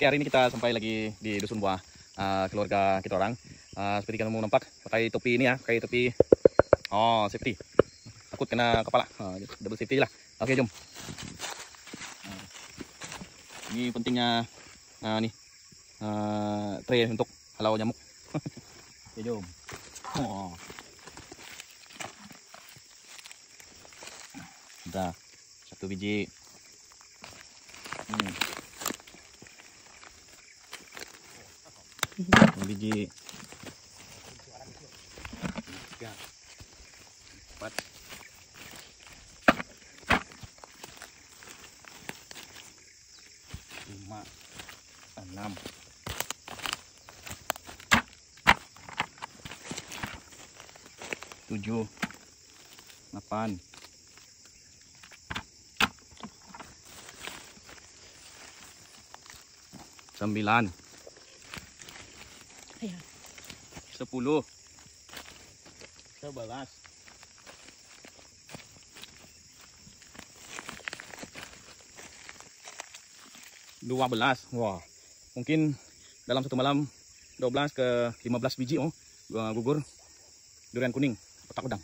Oke, hari ini kita sampai lagi di dusun buah keluarga kita orang. Seperti kamu nampak, pakai topi ini ya, pakai topi safety. Takut kena kepala, double safety lah. Oke, jom. Ini pentingnya tray untuk halau nyamuk. Oke, jom. Udah, satu biji. Biji 3 4 5 6 7 8 9 10 11 12. Wah, mungkin dalam satu malam 12 ke 15 biji gugur durian kuning kotak udang.